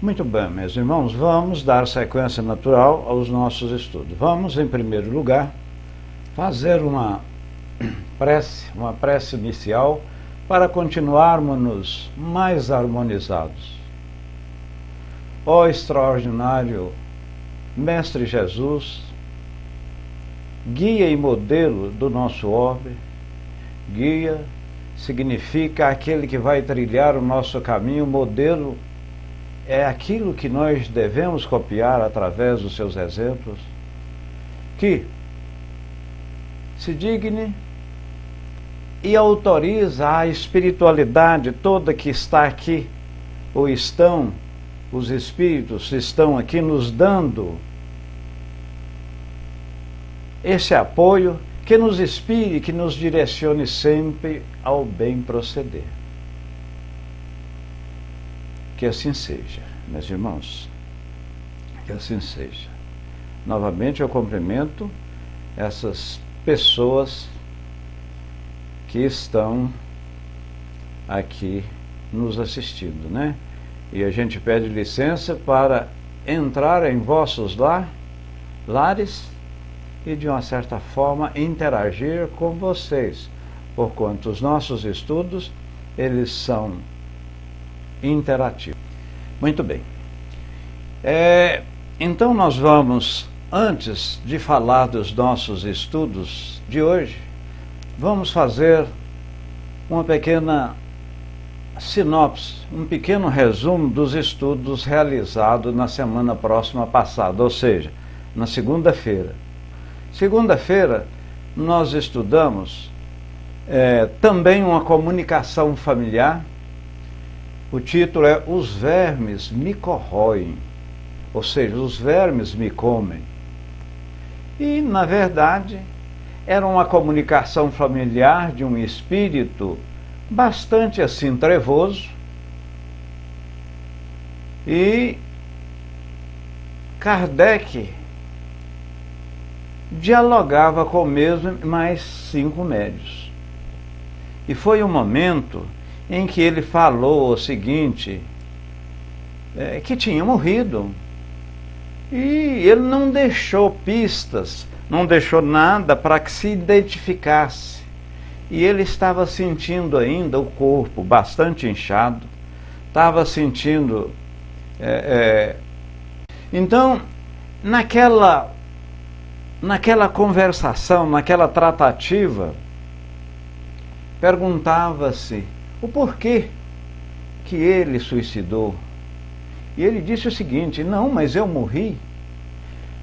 Muito bem, meus irmãos, vamos dar sequência natural aos nossos estudos. Vamos, em primeiro lugar, fazer uma prece inicial para continuarmos mais harmonizados. Ó extraordinário Mestre Jesus, guia e modelo do nosso orbe, guia significa aquele que vai trilhar o nosso caminho, modelo é aquilo que nós devemos copiar através dos seus exemplos, que se digne e autoriza a espiritualidade toda que está aqui, ou estão, os espíritos estão aqui nos dando esse apoio, que nos inspire, que nos direcione sempre ao bem proceder. Que assim seja, meus irmãos, que assim seja. Novamente eu cumprimento essas pessoas que estão aqui nos assistindo, né? E a gente pede licença para entrar em vossos lares e de uma certa forma interagir com vocês, porquanto os nossos estudos, eles são interativos. Muito bem. Então nós vamos, antes de falar dos nossos estudos de hoje, vamos fazer uma pequena sinopse, um pequeno resumo dos estudos realizados na semana próxima passada, ou seja, na segunda-feira. Segunda-feira nós estudamos também uma comunicação familiar. O título é Os vermes me corroem, ou seja, os vermes me comem. E, na verdade, era uma comunicação familiar de um espírito bastante assim trevoso. E Kardec dialogava com o mesmo mais 5 médios. E foi um momento em que ele falou o seguinte, que tinha morrido. E ele não deixou pistas, não deixou nada para que se identificasse. E ele estava sentindo ainda o corpo bastante inchado, estava sentindo... Então, naquela conversação, naquela tratativa, perguntava-se o porquê que ele suicidou. E ele disse o seguinte: não, mas eu morri.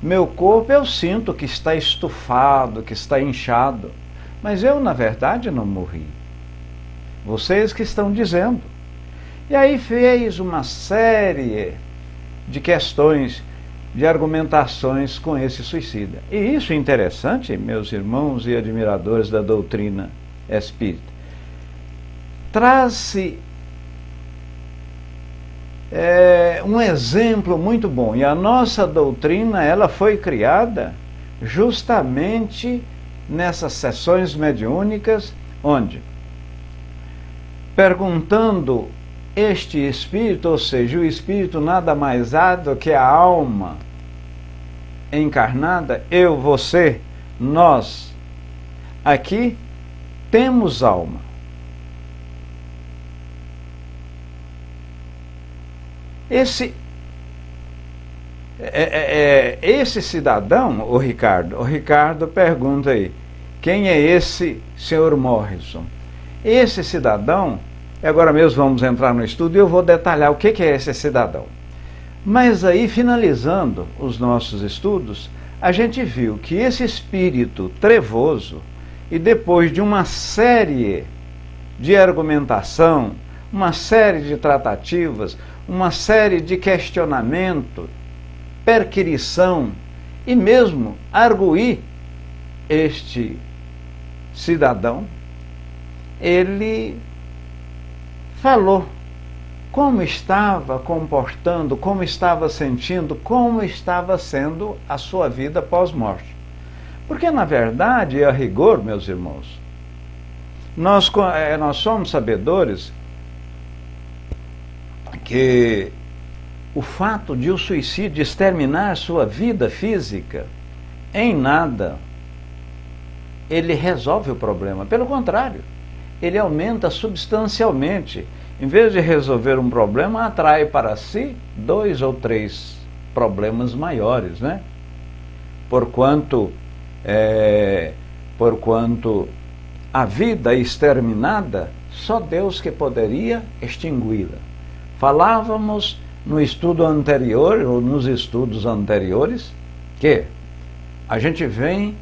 Meu corpo eu sinto que está estufado, que está inchado, mas eu na verdade não morri. Vocês que estão dizendo. E aí fez uma série de questões, de argumentações com esse suicida. E isso é interessante, meus irmãos e admiradores da doutrina espírita. Traz-se um exemplo muito bom. E a nossa doutrina, ela foi criada justamente nessas sessões mediúnicas, onde, perguntando este espírito, ou seja, o espírito nada mais é do que a alma encarnada, eu, você, nós, aqui temos alma. Esse cidadão, o Ricardo pergunta aí, quem é esse senhor Morrison? Esse cidadão, agora mesmo vamos entrar no estudo e eu vou detalhar o que é esse cidadão. Mas aí, finalizando os nossos estudos, a gente viu que esse espírito trevoso, e depois de uma série de argumentação, uma série de tratativas, uma série de questionamento, perquirição e mesmo arguir este cidadão, ele falou como estava comportando, como estava sentindo, como estava sendo a sua vida pós-morte. Porque, na verdade, a rigor, meus irmãos, nós somos sabedores que o fato de o suicídio exterminar sua vida física, em nada ele resolve o problema. Pelo contrário, ele aumenta substancialmente. Em vez de resolver um problema, atrai para si 2 ou 3 problemas maiores, né? Porquanto a vida exterminada, só Deus que poderia extingui-la. Falávamos no estudo anterior, ou nos estudos anteriores, que a gente vem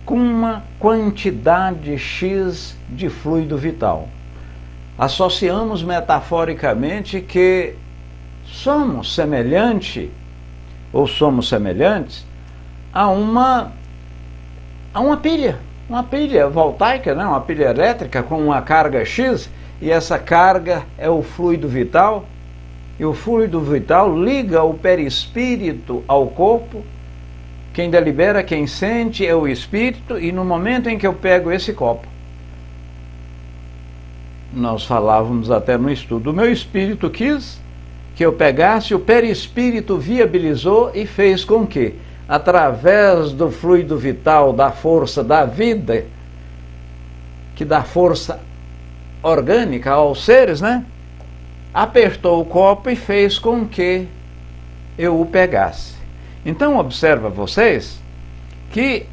com uma quantidade X de fluido vital. Associamos metaforicamente que somos semelhantes a uma pilha, voltaica, né? Uma pilha elétrica com uma carga X, e essa carga é o fluido vital, e o fluido vital liga o perispírito ao corpo. Quem delibera, quem sente é o espírito, e no momento em que eu pego esse copo, nós falávamos até no estudo, o meu espírito quis que eu pegasse, o perispírito viabilizou e fez com que, através do fluido vital, da força da vida, que dá força orgânica aos seres, né? Apertou o copo e fez com que eu o pegasse. Então observa vocês que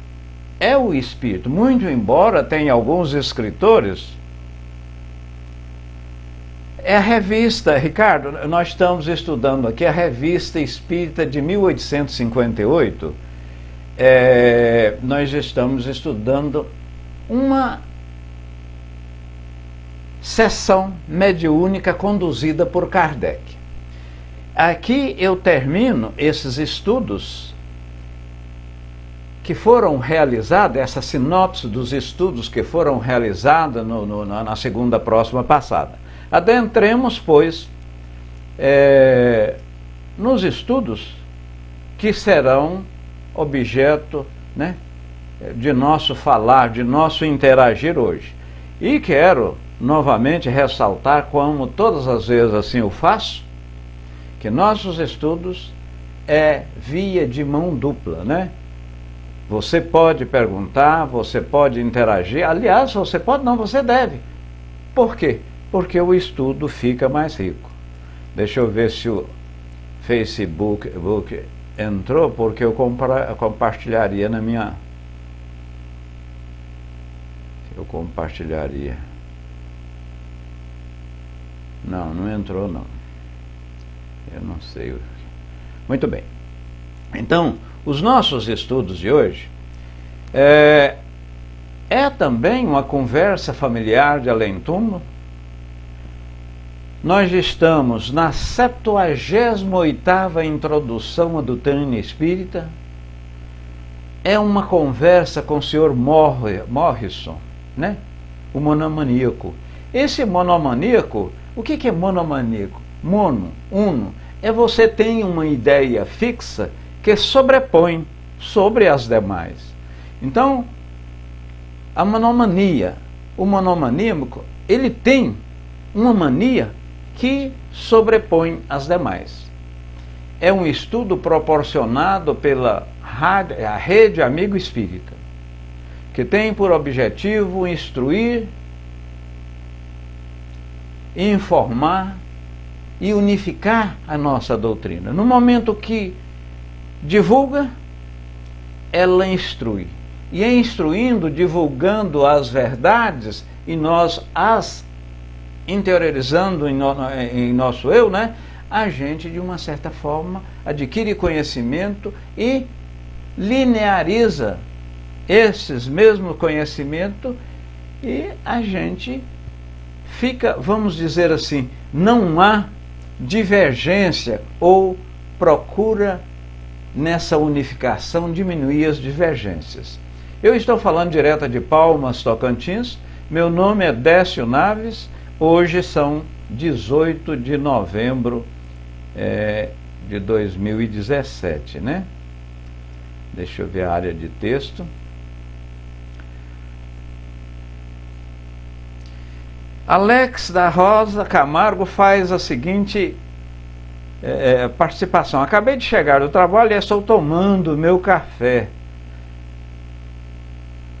é o espírito, muito embora tenha alguns escritores. É a revista, Ricardo, nós estamos estudando aqui a Revista Espírita de 1858. Nós estamos estudando uma sessão mediúnica conduzida por Kardec. Aqui eu termino esses estudos que foram realizados, essa sinopse dos estudos que foram realizados na segunda próxima passada. Adentremos, pois, nos estudos que serão objeto, né, de nosso falar, de nosso interagir hoje. E quero novamente ressaltar, como todas as vezes assim eu faço, que nossos estudos é via de mão dupla, né? Você pode perguntar, você pode interagir, aliás, você pode não, você deve. Por quê? Porque o estudo fica mais rico. Deixa eu ver se o Facebook entrou, porque eu compartilharia na minha... Eu compartilharia. Não entrou não. Eu não sei. Muito bem. Então, os nossos estudos de hoje é também uma conversa familiar de além-túmulo. Nós estamos na 78ª introdução à doutrina espírita. É uma conversa com o senhor Morrison, né? O monomaníaco. Esse monomaníaco, o que é monomaníaco? Uno, é você tem uma ideia fixa que sobrepõe sobre as demais. Então, a monomania, o monomaníaco, ele tem uma mania que sobrepõe as demais. É um estudo proporcionado pela Rede Amigo Espírita, que tem por objetivo instruir, informar e unificar a nossa doutrina. No momento que divulga, ela instrui. E instruindo, divulgando as verdades, e nós as interiorizando em nosso eu, né? A gente, de uma certa forma, adquire conhecimento e lineariza esses mesmos conhecimentos, e a gente fica, vamos dizer assim, não há divergência, ou procura nessa unificação diminuir as divergências. Eu estou falando direto de Palmas, Tocantins. Meu nome é Décio Naves. Hoje são 18 de novembro de 2017, né? Deixa eu ver a área de texto. Alex da Rosa Camargo faz a seguinte participação. Acabei de chegar do trabalho e estou tomando meu café,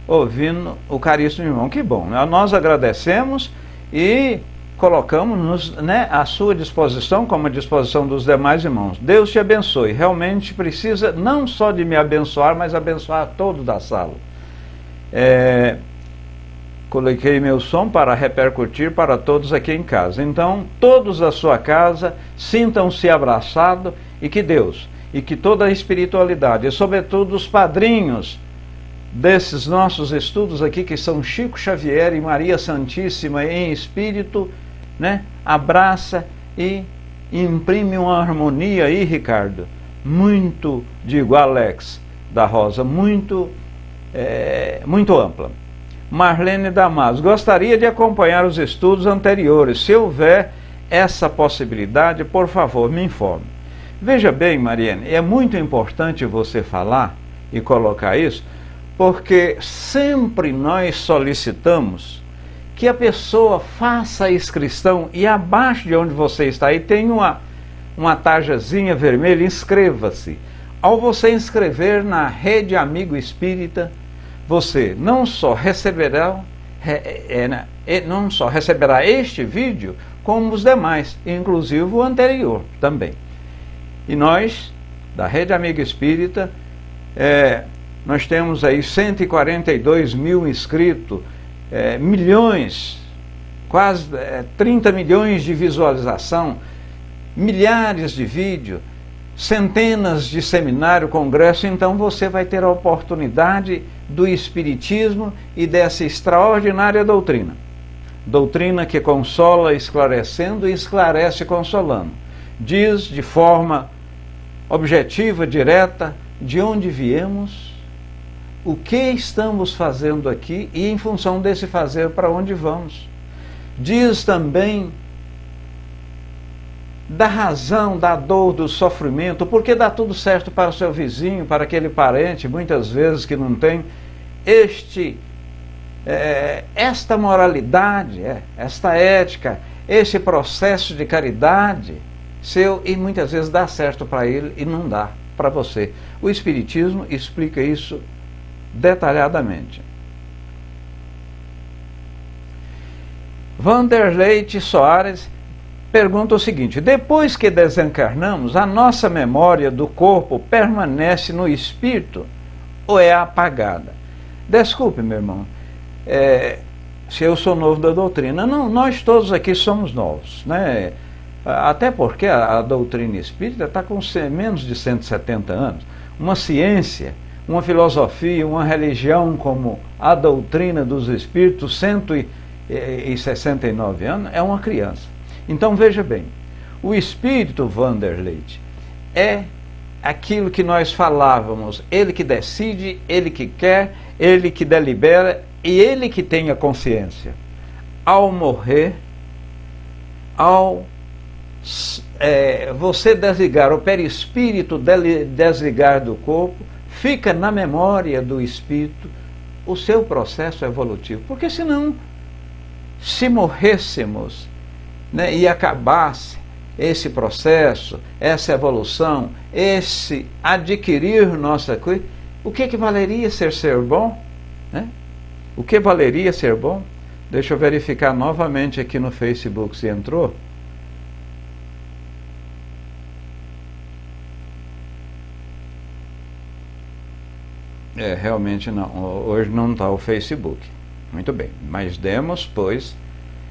ouvindo o caríssimo irmão. Que bom, nós agradecemos e colocamos-nos, né, à sua disposição, como à disposição dos demais irmãos. Deus te abençoe. Realmente precisa não só de me abençoar, mas abençoar todos da sala. Coloquei meu som para repercutir para todos aqui em casa. Então, todos da sua casa sintam-se abraçados e que Deus, e que toda a espiritualidade, e sobretudo os padrinhos desses nossos estudos aqui, que são Chico Xavier e Maria Santíssima em espírito, né, abraça e imprime uma harmonia aí, Ricardo, muito, digo, Alex da Rosa, muito ampla. Marlene Damasio, gostaria de acompanhar os estudos anteriores. Se houver essa possibilidade, por favor, me informe. Veja bem, Mariane, é muito importante você falar e colocar isso, porque sempre nós solicitamos que a pessoa faça a inscrição e abaixo de onde você está aí tem uma tarjazinha vermelha, inscreva-se. Ao você inscrever na Rede Amigo Espírita, você não só receberá este vídeo, como os demais, inclusive o anterior também. E nós, da Rede Amigo Espírita, nós temos aí 142 mil inscritos, milhões, quase 30 milhões de visualização, milhares de vídeos, centenas de seminário, congresso. Então você vai ter a oportunidade do Espiritismo e dessa extraordinária doutrina. Doutrina que consola esclarecendo e esclarece consolando. Diz de forma objetiva, direta, de onde viemos, o que estamos fazendo aqui e em função desse fazer para onde vamos. Diz também da razão, da dor, do sofrimento, porque dá tudo certo para o seu vizinho, para aquele parente, muitas vezes que não tem esta moralidade, esta ética, esse processo de caridade seu, e muitas vezes dá certo para ele e não dá para você. O Espiritismo explica isso detalhadamente. Vanderlei Soares pergunta o seguinte: depois que desencarnamos, a nossa memória do corpo permanece no espírito ou é apagada? Desculpe, meu irmão, se eu sou novo da doutrina. Não, nós todos aqui somos novos, né? Até porque a doutrina espírita está com menos de 170 anos. Uma ciência, uma filosofia, uma religião como a doutrina dos espíritos, 169 anos, é uma criança. Então veja bem, o espírito, Vanderlei, é aquilo que nós falávamos, ele que decide, ele que quer, ele que delibera e ele que tem a consciência. Ao morrer, ao você desligar, o perispírito desligar do corpo, fica na memória do espírito o seu processo evolutivo. Porque senão, se morrêssemos, né, e acabasse esse processo, essa evolução, esse adquirir nossa coisa, o que valeria ser bom? Né? O que valeria ser bom? Deixa eu verificar novamente aqui no Facebook se entrou. Realmente não, hoje não está o Facebook. Muito bem, mas demos, pois,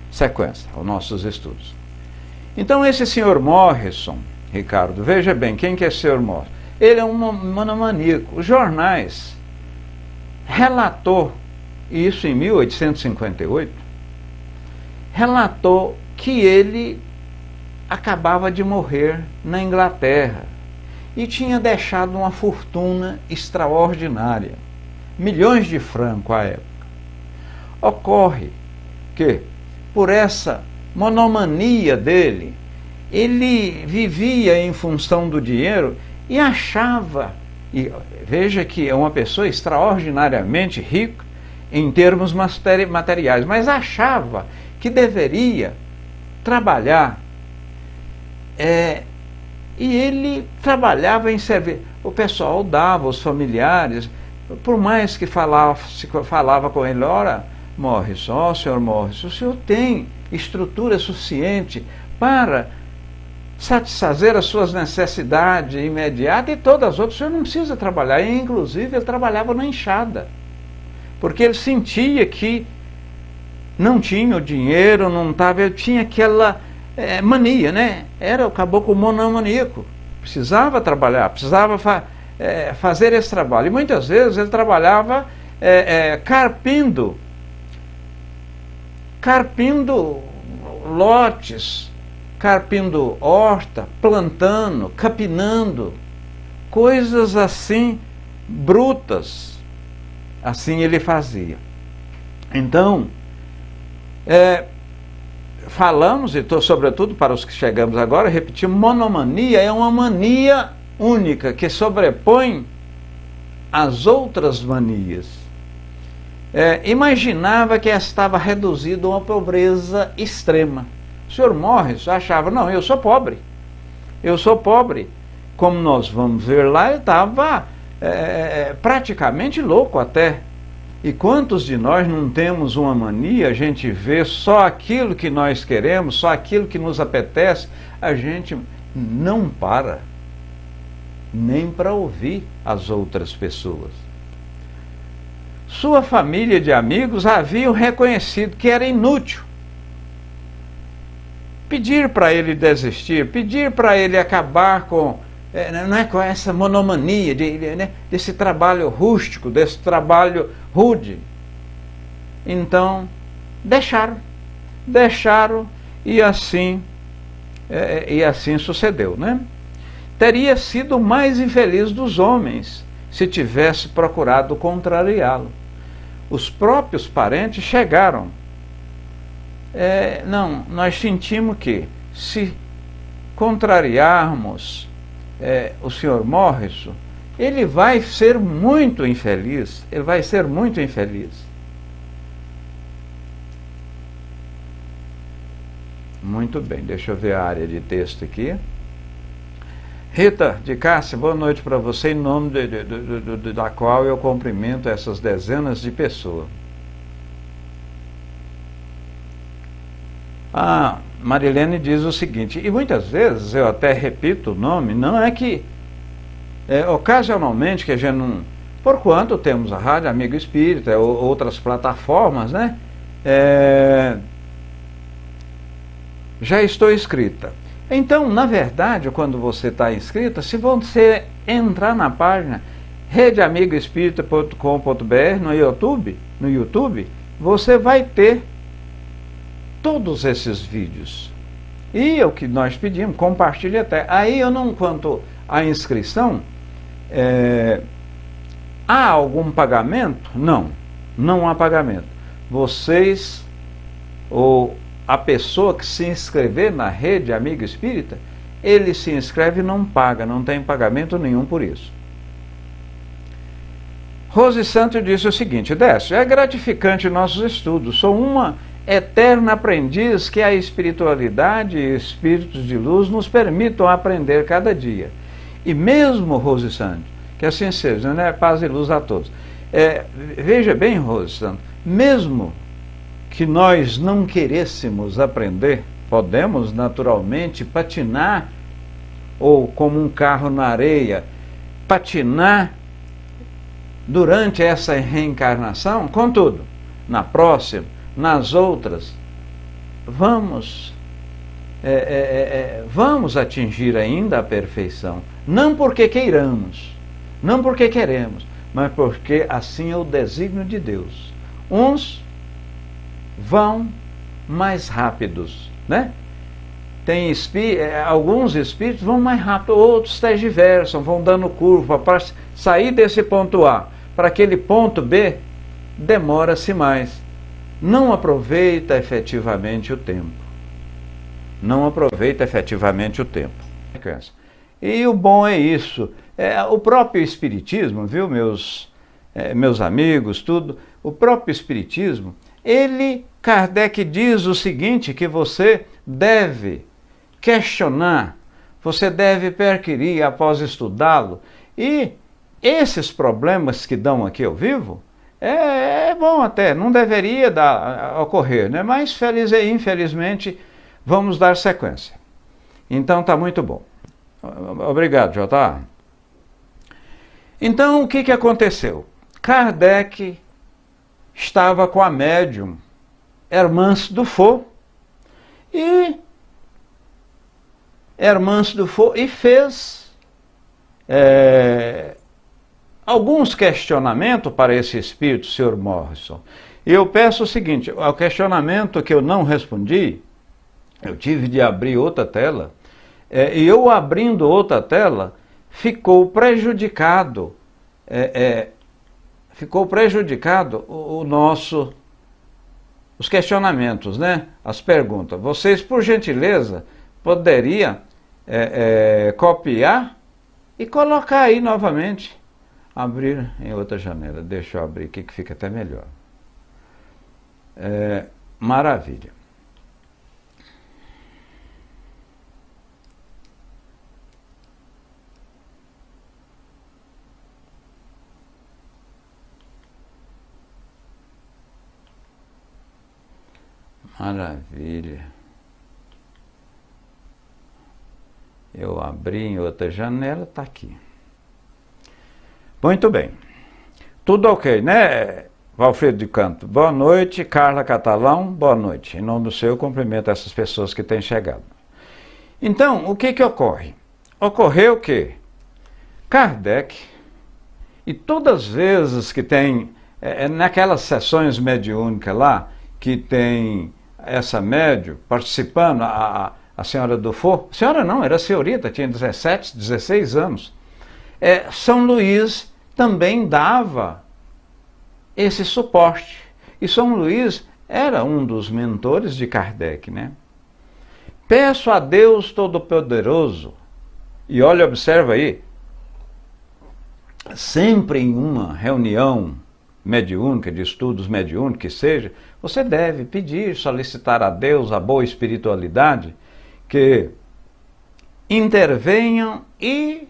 sequência aos nossos estudos. Então esse senhor Morrison, Ricardo, veja bem, quem que é senhor Morrison? Ele é um monomaníaco. Os jornais relatou, isso em 1858, relatou que ele acabava de morrer na Inglaterra e tinha deixado uma fortuna extraordinária, milhões de francos à época. Ocorre que, por essa monomania dele, ele vivia em função do dinheiro e achava, e veja que é uma pessoa extraordinariamente rica em termos materiais, mas achava que deveria trabalhar E ele trabalhava em servir. O pessoal dava, os familiares, por mais que falava com ele, ora, Morrison, ó senhor Morrison, o senhor tem estrutura suficiente para satisfazer as suas necessidades imediatas e todas as outras, o senhor não precisa trabalhar. E, inclusive, ele trabalhava na enxada, porque ele sentia que não tinha o dinheiro, não estava, ele tinha aquela mania, né? Era o caboclo monomaníaco, precisava trabalhar, precisava fazer esse trabalho. E muitas vezes ele trabalhava carpindo lotes, carpindo horta, plantando, capinando, coisas assim brutas. Assim ele fazia. Então, falamos, e sobretudo para os que chegamos agora, repetimos, monomania é uma mania única que sobrepõe as outras manias. Imaginava que estava reduzido a uma pobreza extrema. O senhor Morrison achava, não, eu sou pobre. Como nós vamos ver lá, ele estava praticamente louco até. E quantos de nós não temos uma mania, a gente vê só aquilo que nós queremos, só aquilo que nos apetece, a gente não para nem para ouvir as outras pessoas. Sua família de amigos haviam reconhecido que era inútil pedir para ele desistir, pedir para ele acabar com essa monomania desse trabalho rústico, desse trabalho rude. Então, deixaram e assim sucedeu, né? Teria sido o mais infeliz dos homens se tivesse procurado contrariá-lo. Os próprios parentes chegaram. Não, nós sentimos que se contrariarmos o senhor Morrison, ele vai ser muito infeliz. Muito bem, deixa eu ver a área de texto aqui. Rita de Cássia, boa noite para você, em nome da qual eu cumprimento essas dezenas de pessoas. A Marilene diz o seguinte, e muitas vezes eu até repito o nome, não é que ocasionalmente que a gente não... Porquanto temos a Rádio Amigo Espírita, outras plataformas, né? Já estou inscrita. Então, na verdade, quando você está inscrita, se você entrar na página redeamigoespírita.com.br no YouTube, você vai ter todos esses vídeos. E o que nós pedimos, compartilhe até. Aí eu não, quanto à inscrição, há algum pagamento? Não há pagamento. Vocês, ou a pessoa que se inscrever na Rede Amigo Espírita, ele se inscreve e não paga, não tem pagamento nenhum por isso. Rose Santos disse o seguinte, Décio, é gratificante nossos estudos, sou uma eterna aprendiz que a espiritualidade e espíritos de luz nos permitam aprender cada dia. E mesmo, Rose Santos, que assim seja, né? Paz e luz a todos. Veja bem, Rose Santos, mesmo que nós não querêssemos aprender, podemos naturalmente patinar, ou como um carro na areia, patinar durante essa reencarnação, contudo, na próxima, nas outras, vamos atingir ainda a perfeição, não porque queiramos, não porque queremos, mas porque assim é o desígnio de Deus. Uns vão mais rápidos, né? Alguns espíritos vão mais rápido, outros tergiversam, vão dando curva para sair desse ponto A para aquele ponto B, demora-se mais. Não aproveita efetivamente o tempo. E o bom é isso. O próprio Espiritismo, viu, meus amigos, tudo, o próprio Espiritismo, Kardec diz o seguinte, que você deve questionar, você deve perquirir após estudá-lo. E esses problemas que dão aqui ao vivo, é bom até, não deveria ocorrer, né? Mas infelizmente vamos dar sequência. Então tá muito bom. Obrigado, J.A. Então o que aconteceu? Kardec estava com a médium Hermance Dufour e fez alguns questionamentos para esse espírito, Sr. Morrison. E eu peço o seguinte, ao questionamento que eu não respondi, eu tive de abrir outra tela, e eu abrindo outra tela, ficou prejudicado os questionamentos, né? As perguntas. Vocês, por gentileza, poderiam copiar e colocar aí novamente. Abrir em outra janela. Deixa eu abrir aqui que fica até melhor. Maravilha. Maravilha. Eu abri em outra janela, está aqui. Muito bem. Tudo ok, né, Valfrido de Canto? Boa noite, Carla Catalão, boa noite. Em nome do Senhor, eu cumprimento essas pessoas que têm chegado. Então, o que ocorre? Ocorreu que Kardec, e todas as vezes que tem, naquelas sessões mediúnicas lá, que tem essa médium participando, a senhora Dufour, senhora não, era senhorita, tinha 17, 16 anos. São Luís também dava esse suporte. E São Luís era um dos mentores de Kardec, né? Peço a Deus Todo-Poderoso, e olha, observa aí, sempre em uma reunião mediúnica, de estudos mediúnicos que seja, você deve pedir, solicitar a Deus, a boa espiritualidade, que intervenham e,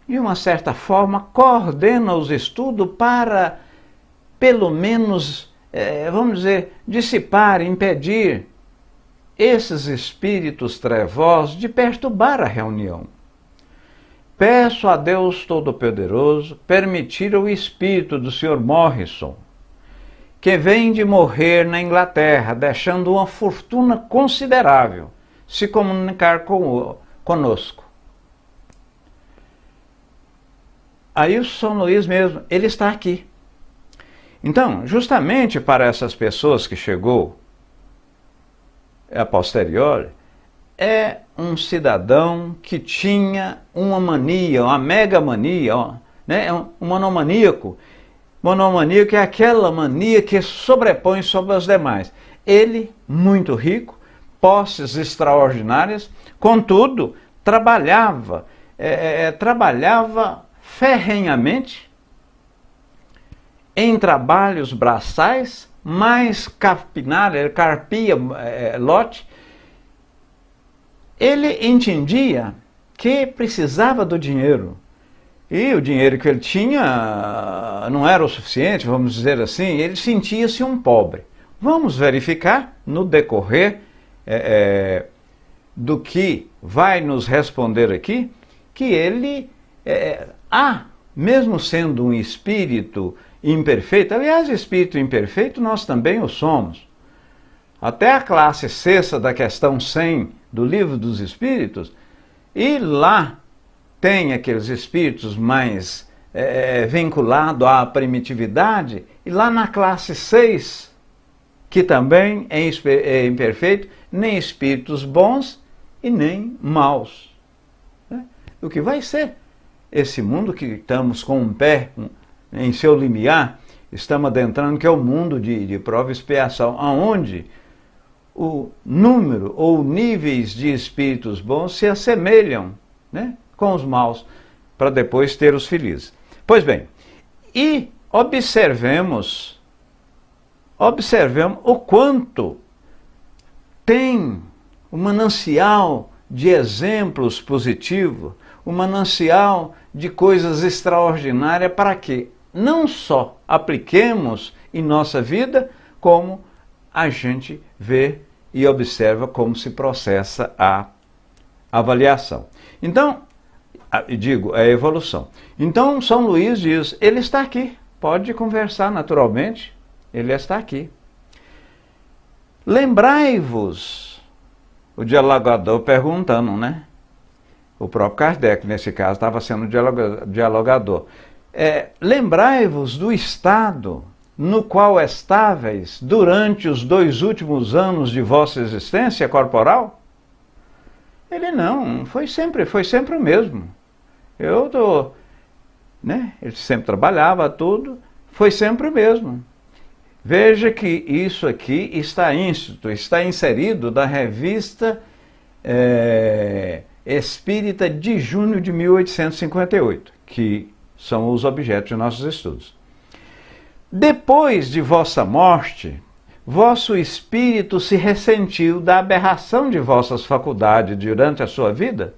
de uma certa forma, coordena os estudos para, pelo menos, vamos dizer, dissipar, impedir esses espíritos trevosos de perturbar a reunião. Peço a Deus Todo-Poderoso permitir ao espírito do Sr. Morrison, que vem de morrer na Inglaterra, deixando uma fortuna considerável, se comunicar conosco. Aí o São Luís mesmo, ele está aqui. Então, justamente para essas pessoas que chegou a posteriori, é um cidadão que tinha uma mania, uma mega mania, né? Um monomaníaco. Monomaníaco é aquela mania que sobrepõe sobre as demais. Ele, muito rico, posses extraordinárias, contudo, trabalhava ferrenhamente em trabalhos braçais, mais carpia lote. Ele entendia que precisava do dinheiro. E o dinheiro que ele tinha não era o suficiente, vamos dizer assim, ele sentia-se um pobre. Vamos verificar no decorrer do que vai nos responder aqui, que ele, mesmo sendo um espírito imperfeito, aliás, espírito imperfeito nós também o somos. Até a classe sexta da questão 100 do Livro dos Espíritos, e lá tem aqueles espíritos mais vinculados à primitividade, e lá na classe 6, que também é imperfeito, nem espíritos bons e nem maus. Né? O que vai ser esse mundo que estamos com um pé em seu limiar, estamos adentrando, que é o mundo de prova e expiação, onde o número ou níveis de espíritos bons se assemelham, né, com os maus, para depois ter os felizes. Pois bem, e observemos o quanto tem o manancial de exemplos positivos, um manancial de coisas extraordinárias para que não só apliquemos em nossa vida, como a gente vê e observa como se processa a avaliação. Então, digo, a evolução. Então, São Luís diz, ele está aqui, pode conversar naturalmente, ele está aqui. Lembrai-vos, o dialogador perguntando, né? O próprio Kardec, nesse caso, estava sendo dialogador. Lembrai-vos do estado no qual estáveis durante os 2 últimos anos de vossa existência corporal? Ele não, foi sempre o mesmo. Ele sempre trabalhava tudo, foi sempre o mesmo. Veja que isso aqui está inserido da revista Espírita de junho de 1858, que são os objetos de nossos estudos. Depois de vossa morte, vosso espírito se ressentiu da aberração de vossas faculdades durante a sua vida?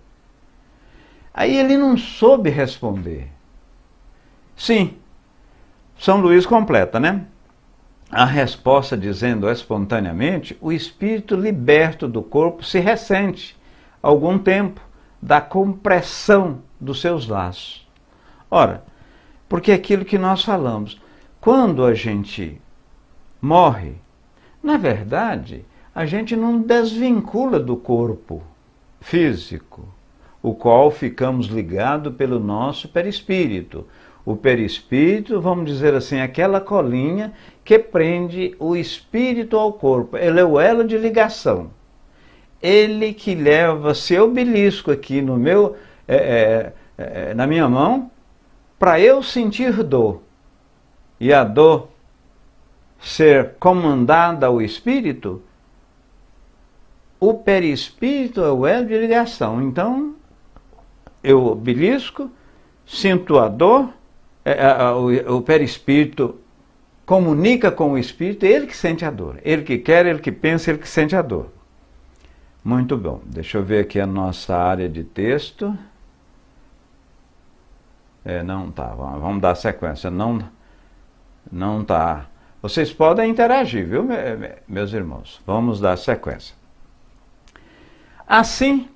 Aí ele não soube responder. Sim, São Luís completa, né? A resposta dizendo espontaneamente, o espírito liberto do corpo se ressente, algum tempo, da compressão dos seus laços. Ora, porque é aquilo que nós falamos, quando a gente morre, na verdade, a gente não desvincula do corpo físico, o qual ficamos ligados pelo nosso perispírito. O perispírito, vamos dizer assim, aquela colinha que prende o espírito ao corpo. Ele é o elo de ligação. Ele que leva seu belisco aqui no meu, na minha mão, para eu sentir dor. E a dor ser comandada ao espírito, o perispírito é o elo de ligação. Então, eu belisco, sinto a dor, o perispírito comunica com o espírito, ele que sente a dor. Ele que quer, ele que pensa, ele que sente a dor. Muito bom. Deixa eu ver aqui a nossa área de texto. Não tá. Vamos dar sequência. Não tá. Vocês podem interagir, viu, meus irmãos? Vamos dar sequência. Assim,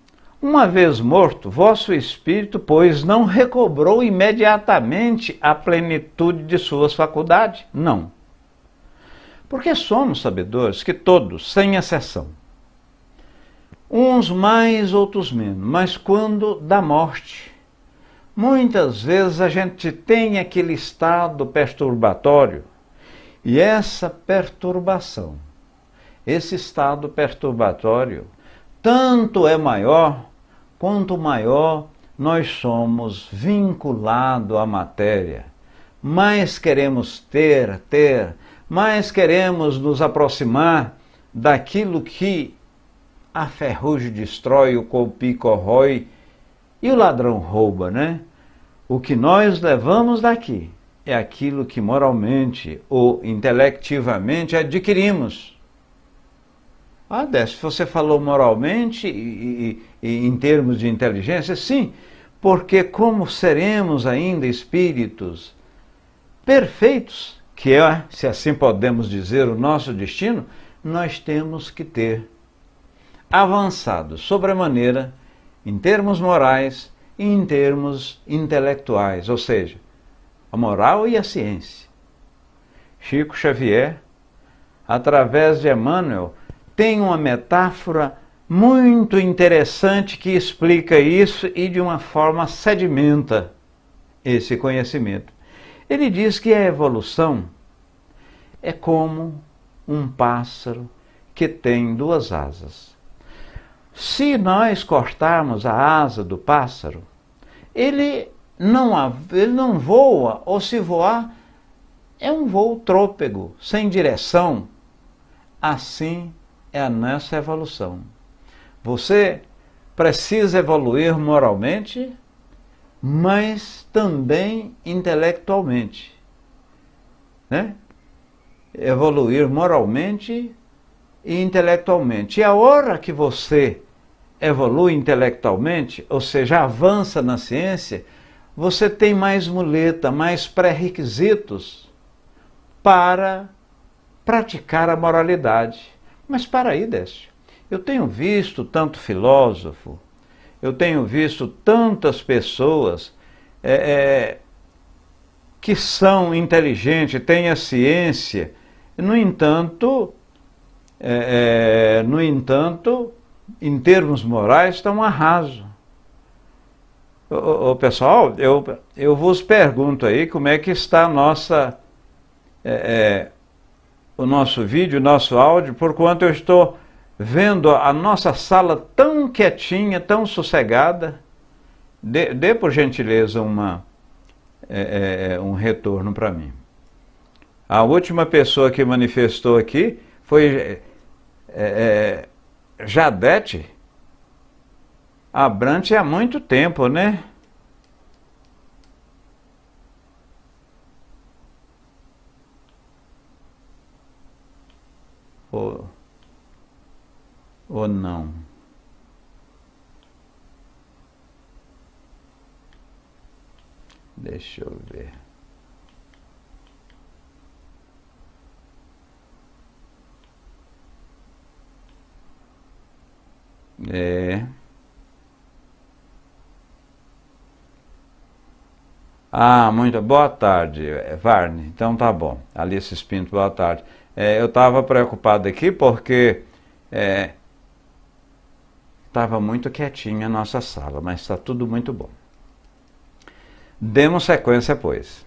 uma vez morto, vosso espírito, pois, não recobrou imediatamente a plenitude de suas faculdades? Não. Porque somos sabedores que todos, sem exceção, uns mais, outros menos, mas quando da morte, muitas vezes a gente tem aquele estado perturbatório, e essa perturbação, esse estado perturbatório, tanto é maior, quanto maior nós somos vinculados à matéria, mais queremos ter, mais queremos nos aproximar daquilo que a ferrugem destrói, o colpi corrói e o ladrão rouba, né? O que nós levamos daqui é aquilo que moralmente ou intelectivamente adquirimos. Décio, você falou moralmente e em termos de inteligência? Sim, porque como seremos ainda espíritos perfeitos, que é, se assim podemos dizer, o nosso destino, nós temos que ter avançado sobremaneira em termos morais e em termos intelectuais, ou seja, a moral e a ciência. Chico Xavier, através de Emmanuel, tem uma metáfora muito interessante que explica isso e de uma forma sedimenta esse conhecimento. Ele diz que a evolução é como um pássaro que tem 2 asas. Se nós cortarmos a asa do pássaro, ele não voa, ou se voar, é um voo trôpego, sem direção. Assim é a nossa evolução. Você precisa evoluir moralmente, mas também intelectualmente, né? Evoluir moralmente e intelectualmente. E a hora que você evolui intelectualmente, ou seja, avança na ciência, você tem mais muleta, mais pré-requisitos para praticar a moralidade. Mas para aí, Décio, eu tenho visto tanto filósofo, eu tenho visto tantas pessoas que são inteligentes, têm a ciência, no entanto, em termos morais, estão a raso. Pessoal, eu vos pergunto aí como é que está o nosso vídeo, o nosso áudio, porquanto eu estou vendo a nossa sala tão quietinha, tão sossegada. Dê por gentileza um retorno para mim. A última pessoa que manifestou aqui foi Jadete Abrante há muito tempo, né? Ou não? Deixa eu ver. Muito boa tarde, Varne. Então tá bom. Alice Espinto, boa tarde. Eu estava preocupado aqui porque estava muito quietinha a nossa sala, mas está tudo muito bom. Demos sequência, pois.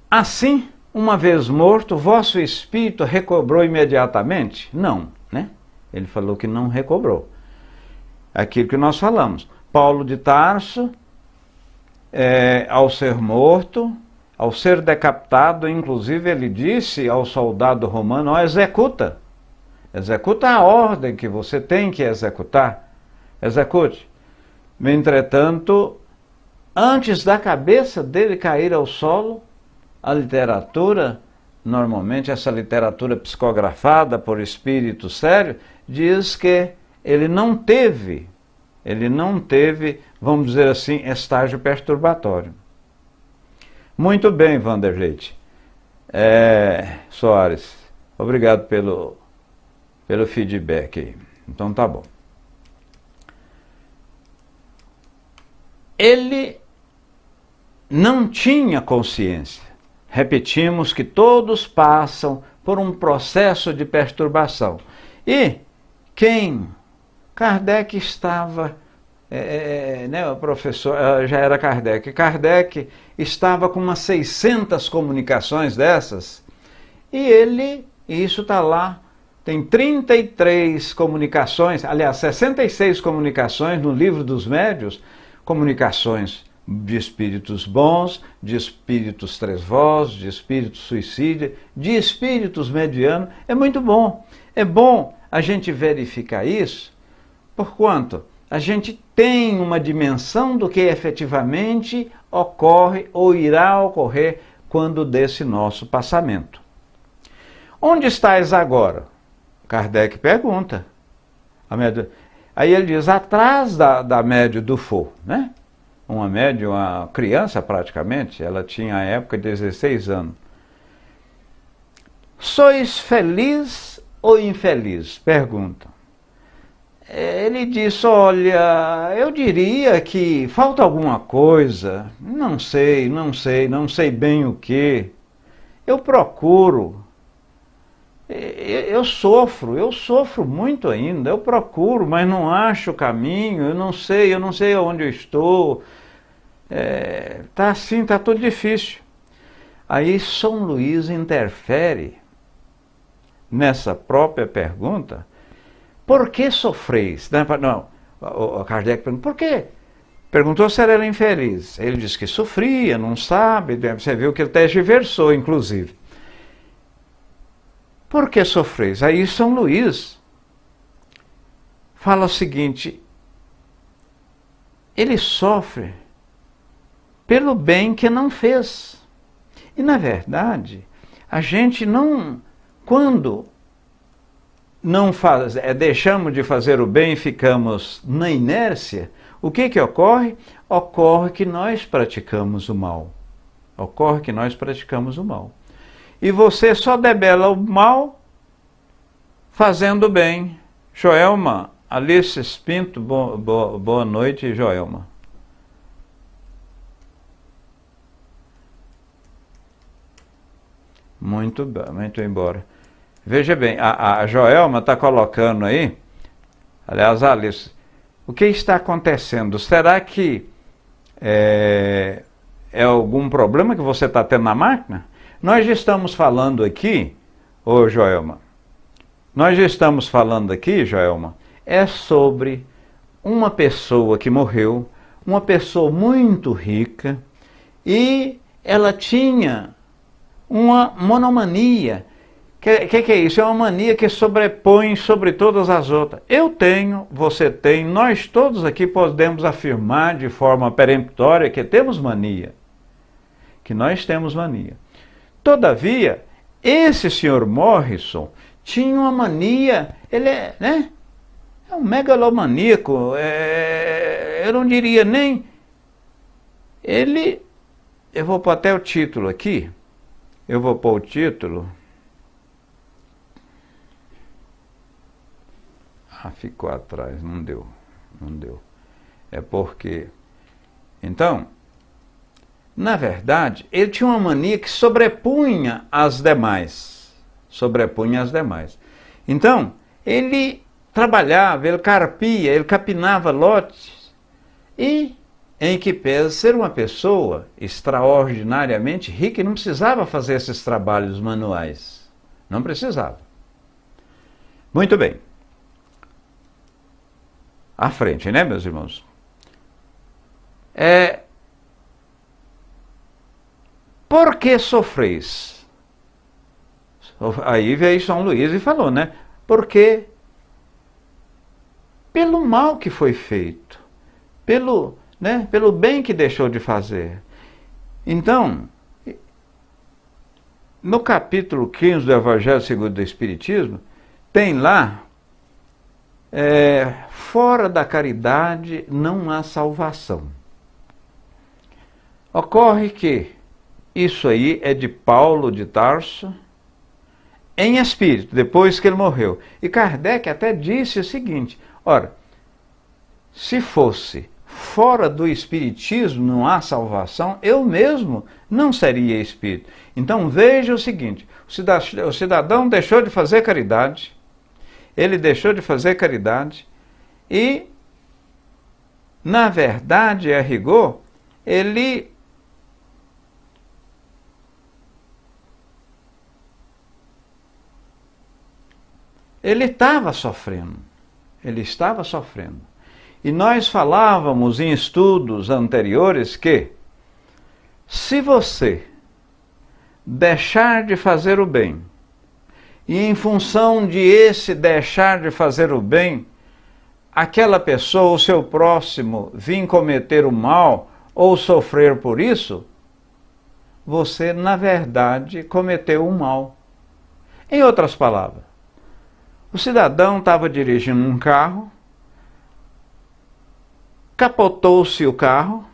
Assim, uma vez morto, vosso espírito recobrou imediatamente? Não, né? Ele falou que não recobrou. Aquilo que nós falamos. Paulo de Tarso, ao ser morto, ao ser decapitado, inclusive ele disse ao soldado romano: executa a ordem que você tem que executar, execute. Entretanto, antes da cabeça dele cair ao solo, a literatura, normalmente essa literatura psicografada por espírito sério, diz que ele não teve, vamos dizer assim, estágio perturbatório. Muito bem, Vanderleite. Soares, obrigado pelo feedback aí. Então tá bom. Ele não tinha consciência. Repetimos que todos passam por um processo de perturbação. E Kardec estava, o professor já era Kardec. Kardec estava com umas 600 comunicações dessas, e isso está lá, tem 33 comunicações, aliás, 66 comunicações no Livro dos Médiuns, comunicações de espíritos bons, de espíritos trevosos, de espíritos suicídios, de espíritos medianos. É muito bom. É bom a gente verificar isso, porquanto a gente tem uma dimensão do que efetivamente ocorre ou irá ocorrer quando desse nosso passamento. Onde estás agora? Kardec pergunta. Aí ele diz, atrás da média do Faux, né? Uma criança praticamente, ela tinha à época 16 anos. Sois feliz ou infeliz? Pergunta. Ele disse, olha, eu diria que falta alguma coisa, não sei bem o que. Eu procuro, eu sofro muito ainda, eu procuro, mas não acho o caminho, eu não sei onde eu estou. Tá assim, tá tudo difícil. Aí São Luís interfere nessa própria pergunta. Por que sofreis? Não, o Kardec perguntou, por quê? Perguntou se era infeliz. Ele disse que sofria, não sabe, você viu que ele tergiversou, inclusive. Por que sofreis? Aí São Luís fala o seguinte, ele sofre pelo bem que não fez. E, na verdade, a gente não... Quando deixamos de fazer o bem e ficamos na inércia, o que ocorre? Ocorre que nós praticamos o mal. Ocorre que nós praticamos o mal. E você só debela o mal fazendo o bem. Joelma, Alice Pinto, boa noite, Joelma. Muito bem, muito embora. Veja bem, a Joelma está colocando aí, aliás, Alice, o que está acontecendo? Será que é algum problema que você está tendo na máquina? Nós já estamos falando aqui, ô Joelma, é sobre uma pessoa que morreu, uma pessoa muito rica, e ela tinha uma monomania. Que é isso? É uma mania que sobrepõe sobre todas as outras. Eu tenho, você tem, nós todos aqui podemos afirmar de forma peremptória que temos mania. Que nós temos mania. Todavia, esse senhor Morrison tinha uma mania, ele é um megalomaníaco, eu não diria nem... Eu vou pôr até o título aqui, ficou atrás, não deu. É porque... Então, na verdade, ele tinha uma mania que sobrepunha as demais. Então, ele trabalhava, ele carpia, ele capinava lotes, e em que pese ser uma pessoa extraordinariamente rica e não precisava fazer esses trabalhos manuais. Não precisava. Muito bem. À frente, né, meus irmãos? Por que sofreis? Aí veio São Luís e falou, né? Porque pelo mal que foi feito, pelo bem que deixou de fazer. Então, no capítulo 15 do Evangelho segundo o Espiritismo, tem lá, fora da caridade não há salvação. Ocorre que isso aí é de Paulo de Tarso, em espírito, depois que ele morreu. E Kardec até disse o seguinte, ora, se fosse fora do espiritismo não há salvação, eu mesmo não seria espírito. Então veja o seguinte, o cidadão deixou de fazer caridade, e, na verdade, a rigor, ele estava sofrendo. E nós falávamos em estudos anteriores que, se você deixar de fazer o bem, e em função de esse deixar de fazer o bem, aquela pessoa, o seu próximo, vir cometer o mal ou sofrer por isso, você, na verdade, cometeu um mal. Em outras palavras, o cidadão estava dirigindo um carro, capotou-se o carro,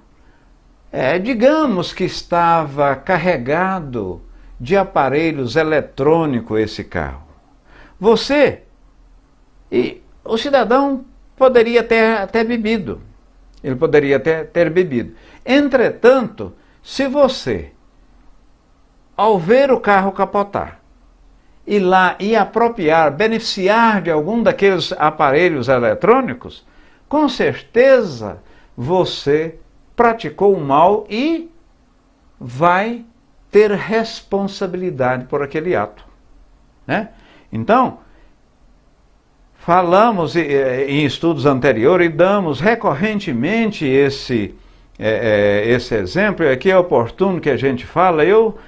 digamos que estava carregado de aparelhos eletrônicos esse carro. O cidadão poderia ter até bebido. Ele poderia ter bebido. Entretanto, se você, ao ver o carro capotar, ir lá e beneficiar de algum daqueles aparelhos eletrônicos, com certeza você praticou o mal e vai ter responsabilidade por aquele ato, né? Então, falamos em estudos anteriores e damos recorrentemente esse exemplo, e aqui é oportuno que a gente fala. Eu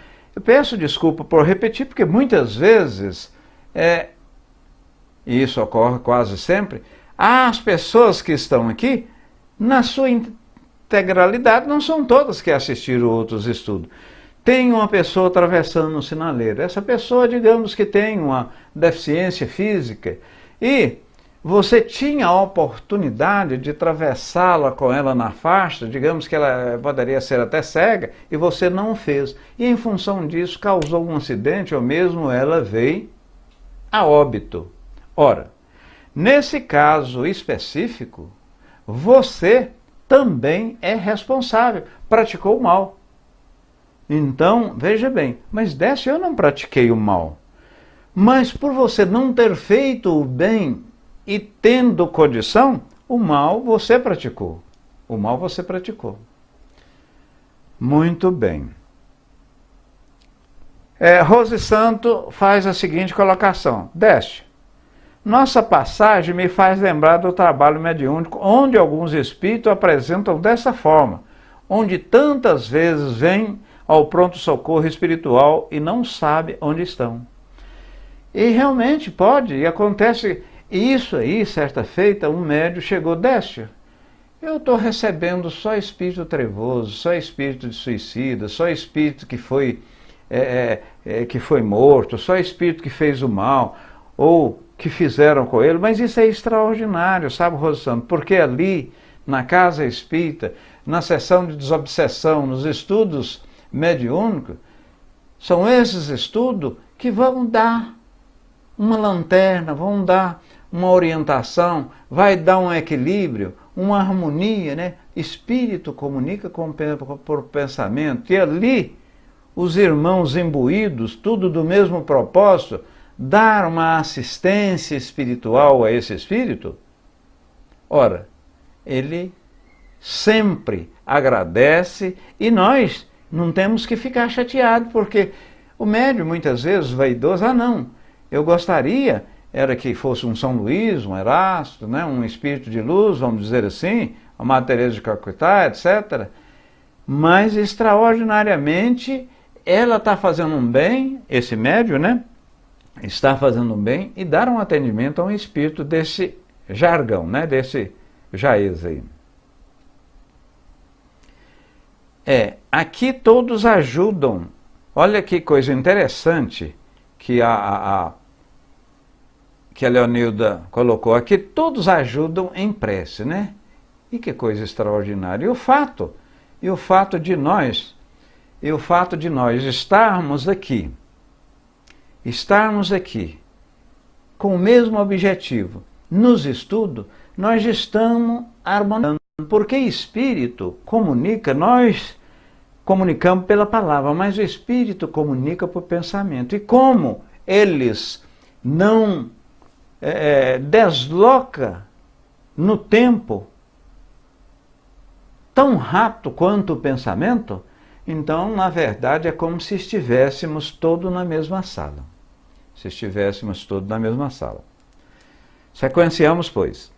peço desculpa por repetir, porque muitas vezes, e isso ocorre quase sempre, as pessoas que estão aqui, na sua integralidade, não são todas que assistiram outros estudos. tem uma pessoa atravessando um sinaleiro. Essa pessoa, digamos que tem uma deficiência física e você tinha a oportunidade de atravessá-la com ela na faixa, digamos que ela poderia ser até cega, e você não fez. E em função disso causou um acidente ou mesmo ela veio a óbito. Ora, nesse caso específico, você também é responsável, praticou o mal. Então, veja bem, mas Décio, eu não pratiquei o mal. Mas por você não ter feito o bem e tendo condição, o mal você praticou. O mal você praticou. Muito bem. Rose Santo faz a seguinte colocação. Décio, nossa passagem me faz lembrar do trabalho mediúnico, onde alguns espíritos apresentam dessa forma, onde tantas vezes vêm ao pronto-socorro espiritual e não sabe onde estão. E realmente pode, e acontece isso aí, certa feita, um médium chegou, Décio, eu estou recebendo só espírito trevoso, só espírito de suicida, só espírito que foi morto, só espírito que fez o mal, ou que fizeram com ele, mas isso é extraordinário, sabe, Rosana? Porque ali, na casa espírita, na sessão de desobsessão, nos estudos mediúnicos, são esses estudos que vão dar uma lanterna, vão dar uma orientação, vai dar um equilíbrio, uma harmonia, né? Espírito comunica por pensamento, e ali os irmãos imbuídos, tudo do mesmo propósito, dar uma assistência espiritual a esse espírito, ora, ele sempre agradece e nós não temos que ficar chateados, porque o médium muitas vezes vaidoso, não, eu gostaria, era que fosse um São Luís, um Erasto, né, um espírito de luz, vamos dizer assim, a Madre Teresa de Calcutá, etc. Mas extraordinariamente ela está fazendo um bem, esse médium, né, está fazendo um bem e dar um atendimento a um espírito desse jargão, né, desse jaez aí. Aqui todos ajudam. Olha que coisa interessante que a Leonilda colocou aqui. Todos ajudam em prece, né? E que coisa extraordinária. E o fato de nós estarmos aqui com o mesmo objetivo, nos estudos, nós estamos harmonizando. Porque espírito comunica, nós comunicamos pela palavra, mas o espírito comunica por pensamento. E como eles não desloca no tempo tão rápido quanto o pensamento, então, na verdade, é como se estivéssemos todos na mesma sala. Se estivéssemos todos na mesma sala. Sequenciamos, pois.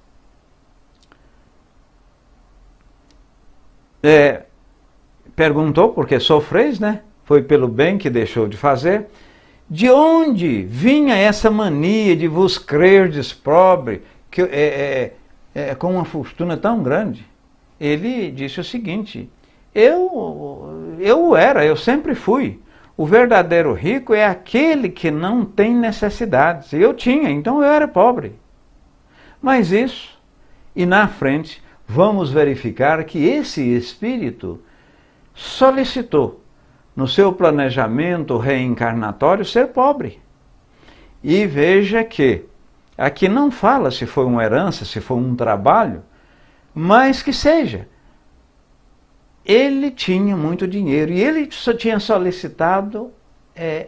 Perguntou, porque sofreis, né? Foi pelo bem que deixou de fazer. De onde vinha essa mania de vos crerdes pobre, com uma fortuna tão grande? Ele disse o seguinte, eu sempre fui. O verdadeiro rico é aquele que não tem necessidades. Eu tinha, então eu era pobre. Mas isso, e na frente, vamos verificar que esse espírito solicitou no seu planejamento reencarnatório ser pobre. E veja que aqui não fala se foi uma herança, se foi um trabalho, mas que seja. Ele tinha muito dinheiro e ele só tinha solicitado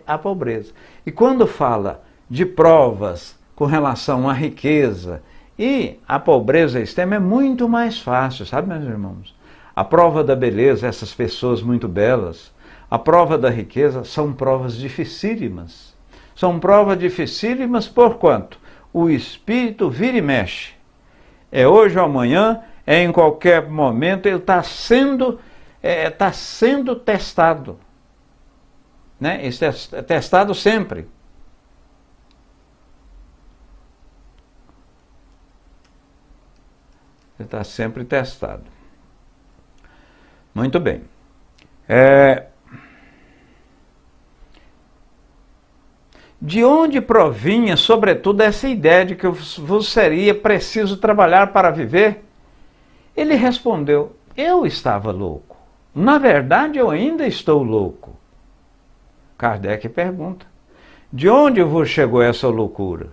a pobreza. E quando fala de provas com relação à riqueza e à pobreza extrema, é muito mais fácil, sabe, meus irmãos? A prova da beleza, essas pessoas muito belas, a prova da riqueza são provas dificílimas. São provas dificílimas por quanto? O espírito vira e mexe. É hoje ou amanhã, em qualquer momento, ele está sendo testado. Né? Isso é testado sempre. Ele está sempre testado. Muito bem. de onde provinha, sobretudo, essa ideia de que vos seria preciso trabalhar para viver? Ele respondeu: eu estava louco. Na verdade, eu ainda estou louco. Kardec pergunta: de onde vos chegou essa loucura?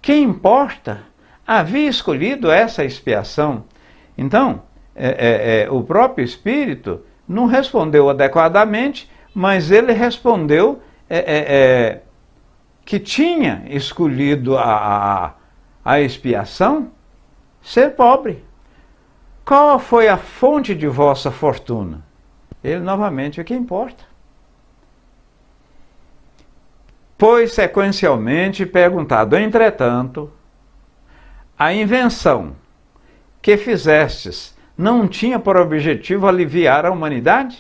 Que importa? Havia escolhido essa expiação. Então, o próprio Espírito não respondeu adequadamente, mas ele respondeu que tinha escolhido a expiação ser pobre. Qual foi a fonte de vossa fortuna? Ele novamente: o que importa? Pois sequencialmente perguntado: entretanto, a invenção que fizestes não tinha por objetivo aliviar a humanidade?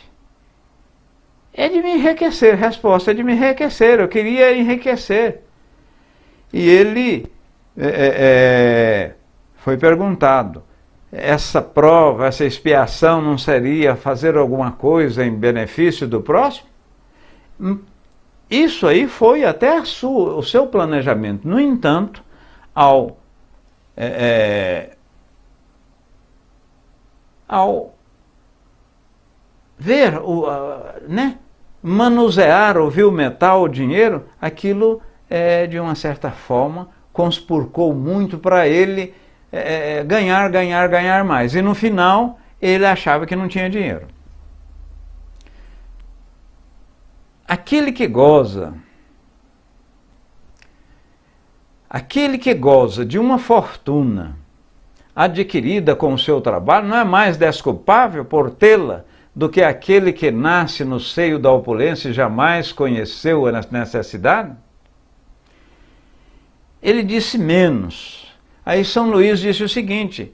É de me enriquecer. Resposta: é de me enriquecer. Eu queria enriquecer. E ele foi perguntado: essa prova, essa expiação não seria fazer alguma coisa em benefício do próximo? Isso aí foi até o seu planejamento. No entanto, ao ver, manusear o vil metal, o dinheiro, aquilo, de uma certa forma, conspurcou muito para ele ganhar mais. E no final, ele achava que não tinha dinheiro. Aquele que goza de uma fortuna adquirida com o seu trabalho não é mais desculpável por tê-la do que aquele que nasce no seio da opulência e jamais conheceu a necessidade? Ele disse menos. Aí São Luís disse o seguinte,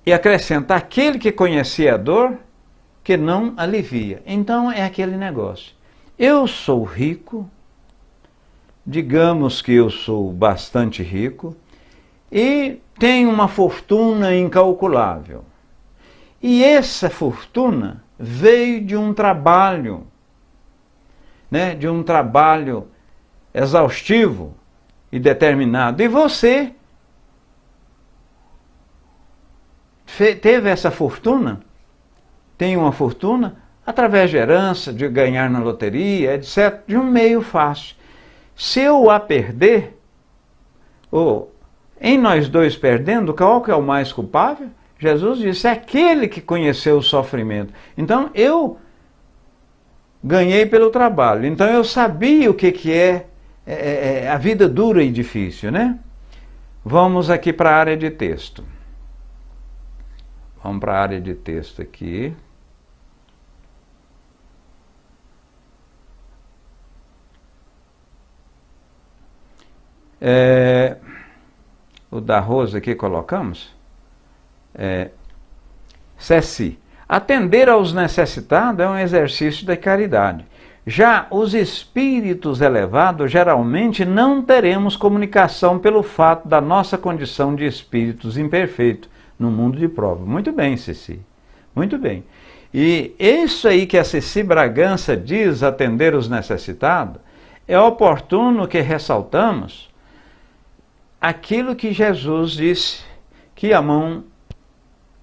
e acrescenta: aquele que conhecia a dor, que não alivia. Então é aquele negócio: eu sou rico, digamos que eu sou bastante rico, e tenho uma fortuna incalculável. E essa fortuna veio de um trabalho, de um trabalho exaustivo e determinado. E você teve essa fortuna, tem uma fortuna, através de herança, de ganhar na loteria, etc., de um meio fácil. Se eu a perder, ou em nós dois perdendo, qual que é o mais culpável? Jesus disse: é aquele que conheceu o sofrimento. Então eu ganhei pelo trabalho. Então eu sabia o que é a vida dura e difícil, né? Vamos aqui para a área de texto. Vamos para a área de texto aqui. O da Rosa aqui colocamos. Ceci: atender aos necessitados é um exercício da caridade. Já os espíritos elevados, geralmente não teremos comunicação pelo fato da nossa condição de espíritos imperfeitos no mundo de prova. Muito bem, Ceci. Muito bem. E isso aí que a Ceci Bragança diz, atender os necessitados, é oportuno que ressaltamos aquilo que Jesus disse, que a mão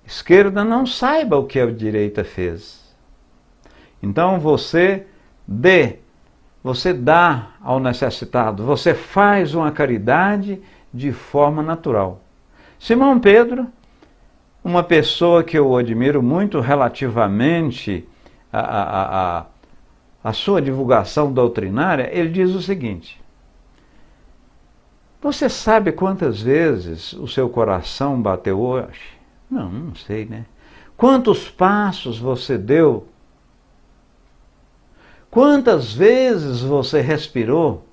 esquerda não saiba o que a direita fez. Então você dá ao necessitado, você faz uma caridade de forma natural. Simão Pedro, uma pessoa que eu admiro muito relativamente à sua divulgação doutrinária, ele diz o seguinte: você sabe quantas vezes o seu coração bateu hoje? Não sei, né? Quantos passos você deu? Quantas vezes você respirou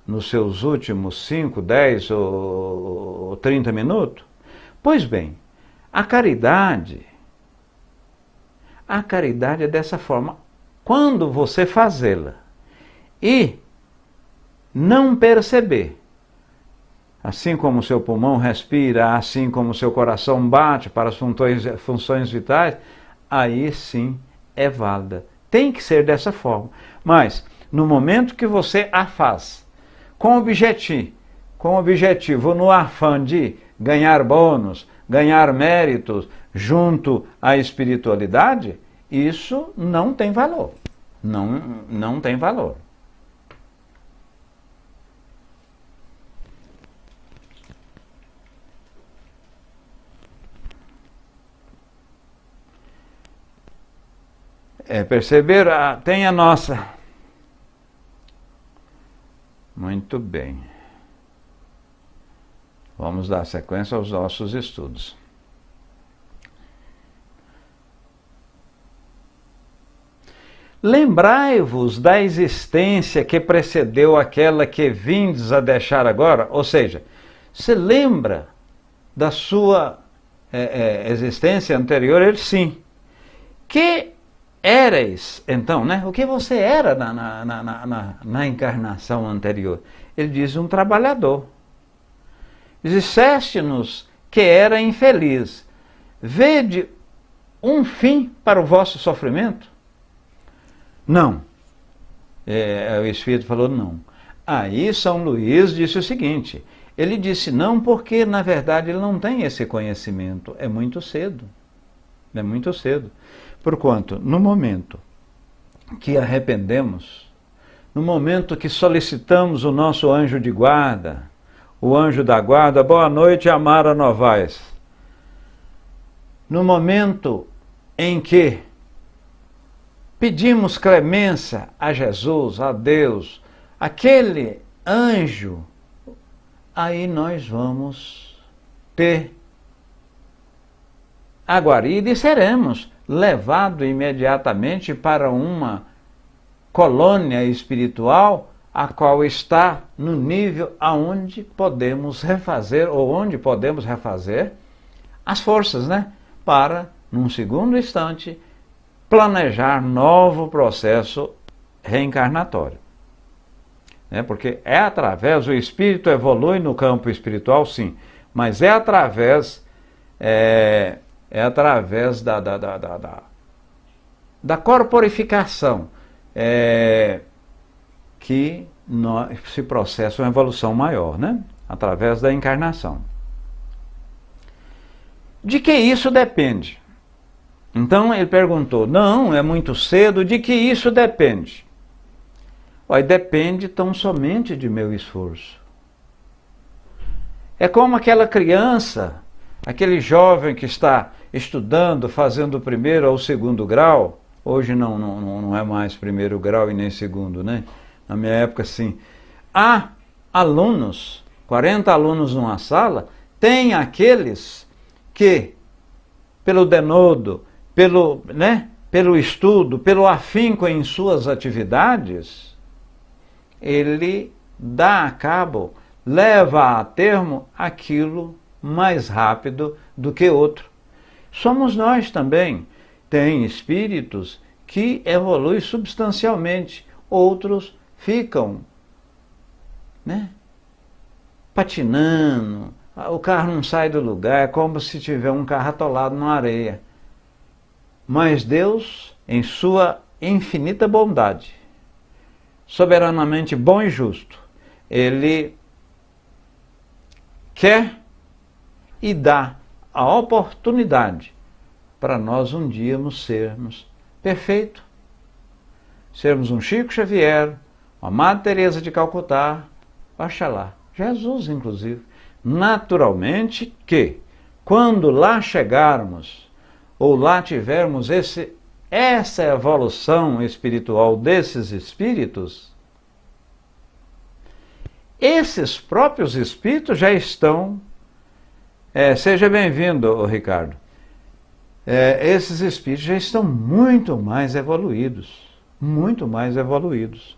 nos seus últimos 5, 10 ou 30 minutos? Pois bem, a caridade é dessa forma. Quando você fazê-la e não perceber, assim como o seu pulmão respira, assim como o seu coração bate para as funções vitais, aí sim é válida. Tem que ser dessa forma. Mas no momento que você a faz, com objetivo, no afã de ganhar bônus, ganhar méritos junto à espiritualidade, isso não tem valor. Não tem valor. Perceber? Tem a nossa. Muito bem. Vamos dar sequência aos nossos estudos. Lembrai-vos da existência que precedeu aquela que vindes a deixar agora, ou seja, se lembra da sua existência anterior, ele sim. Que éreis, então, né? O que você era na encarnação anterior? Ele diz: um trabalhador. Disseste-nos que era infeliz. Vede um fim para o vosso sofrimento? Não. O Espírito falou não. Aí São Luís disse o seguinte, ele disse não porque na verdade ele não tem esse conhecimento, é muito cedo. É muito cedo. Porquanto, no momento que arrependemos, no momento que solicitamos o nosso anjo de guarda, o anjo da guarda, boa noite, Amara Novaes. No momento em que pedimos clemência a Jesus, a Deus, aquele anjo, aí nós vamos ter a guarida e seremos levados imediatamente para uma colônia espiritual a qual está no nível aonde podemos refazer, ou onde podemos refazer as forças, né? Para, num segundo instante, planejar novo processo reencarnatório. Porque é através, o espírito evolui no campo espiritual, sim, mas é através da corporificação que se processa uma evolução maior, né? Através da encarnação. De que isso depende? Então ele perguntou, não, é muito cedo, de que isso depende? Olha, depende tão somente de meu esforço. É como aquela criança, aquele jovem que está estudando, fazendo o primeiro ou o segundo grau, hoje não é mais primeiro grau e nem segundo, né? Na minha época, sim. Há alunos, 40 alunos numa sala, tem aqueles que, pelo denodo, pelo estudo, pelo afinco em suas atividades, ele dá a cabo, leva a termo aquilo mais rápido do que outro. Somos nós também. Tem espíritos que evoluem substancialmente, outros ficam, patinando, o carro não sai do lugar, é como se tiver um carro atolado na areia. Mas Deus, em sua infinita bondade, soberanamente bom e justo, Ele quer e dá a oportunidade para nós um dia sermos perfeitos. Sermos um Chico Xavier, uma Madre Teresa de Calcutá, Oxalá, Jesus inclusive. Naturalmente que, quando lá chegarmos, ou lá tivermos essa evolução espiritual desses espíritos, esses próprios espíritos já estão... seja bem-vindo, Ricardo. Esses espíritos já estão muito mais evoluídos. Muito mais evoluídos.